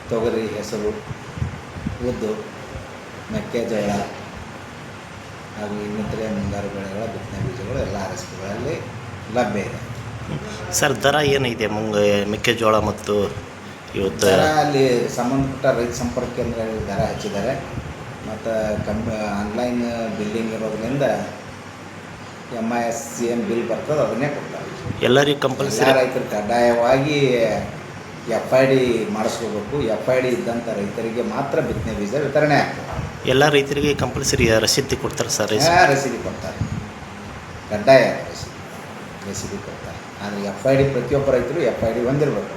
ತೊಗರಿ, ಹೆಸರು, ಉದ್ದು, ಮೆಕ್ಕೆಜೋಳ ಹಾಗೂ ಇನ್ನಿತರೆ ಮುಂಗಾರು ಬೆಳೆಗಳ ಬಿತ್ತನೆ ಬೀಜಗಳು ಎಲ್ಲ RSPಗಳಲ್ಲಿ ಲಭ್ಯ ಇದೆ. ಸರ್, ದರ ಏನಿದೆ ಮೆಕ್ಕೆಜೋಳ ಮತ್ತು ಇವತ್ತು? ದರ ಅಲ್ಲಿ ಸಂಬಂಧಪಟ್ಟ ರೈತ ಸಂಪರ್ಕ ಕೇಂದ್ರಗಳಲ್ಲಿ ದರ ಹಚ್ಚಿದ್ದಾರೆ. ಮತ್ತು ಆನ್ಲೈನ್ ಬಿಲ್ಲಿಂಗ್ ಇರೋದ್ರಿಂದ MIS ಏನು ಬಿಲ್ ಬರ್ತದೆ ಅದನ್ನೇ ಕೊಡ್ತಾರೆ. ಎಲ್ಲರಿಗೂ ಕಂಪಲ್ಸರಿ? ಎಲ್ಲ ರೈತರು ಕಡ್ಡಾಯವಾಗಿ FID ಮಾಡಿಸ್ಕೋಬೇಕು. FID ಇದ್ದಂಥ ರೈತರಿಗೆ ಮಾತ್ರ ಬಿತ್ತನೆ ಬೀಜ ವಿತರಣೆ ಆಗ್ತದೆ. ಎಲ್ಲ ರೈತರಿಗೆ ಕಂಪಲ್ಸರಿ ರಸೀದಿ ಕೊಡ್ತಾರೆ ಸರ್? ರಸೀದಿ ಕೊಡ್ತಾರೆ, ಕಡ್ಡಾಯ ರಸೀದಿ ಕೊಡ್ತಾರೆ. ಆದರೆ FID ಪ್ರತಿಯೊಬ್ಬ ರೈತರು FID ಹೊಂದಿರಬೇಕು.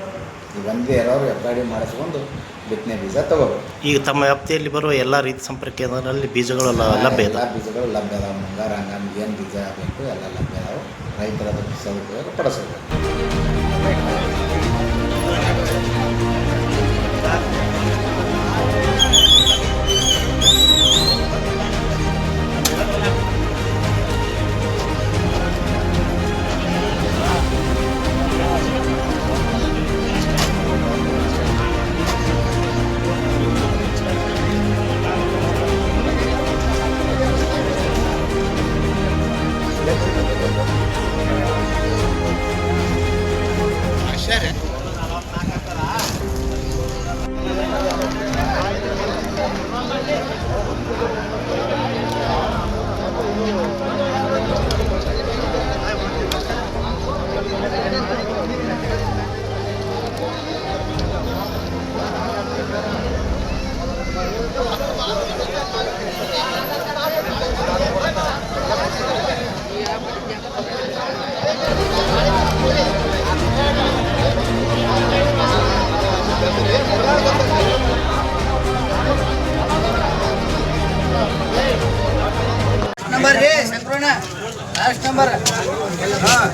ಈ ಒಂದೇ ಇರೋರು FID ಮಾಡಿಸ್ಕೊಂಡು ಬಿತ್ತನೆ ಬೀಜ ತಗೋಬೇಕು. ಈಗ ತಮ್ಮ ವ್ಯಾಪ್ತಿಯಲ್ಲಿ ಬರುವ ಎಲ್ಲ ರೈತ ಸಂಪರ್ಕ ಕೇಂದ್ರದಲ್ಲಿ ಬೀಜಗಳು ಲಭ್ಯ ಎಲ್ಲ ಬೀಜಗಳು ಲಭ್ಯ ಅದಾವೆ. ಮುಂಗಾರು ಹಂಗಾಮಿ ಏನು ಬೀಜ ಬೇಕು ಎಲ್ಲ ಲಭ್ಯ ಅದಾವೆ. ರೈತರ ಅದಕ್ಕೆ ಸದುಪಯೋಗ ಪಡಿಸಬೇಕು. ನಂಬರ್ ರೀ ಸಂಕ್ರೋಣ ಲಾಸ್ಟ್ ನಂಬರ್. ಹಾಂ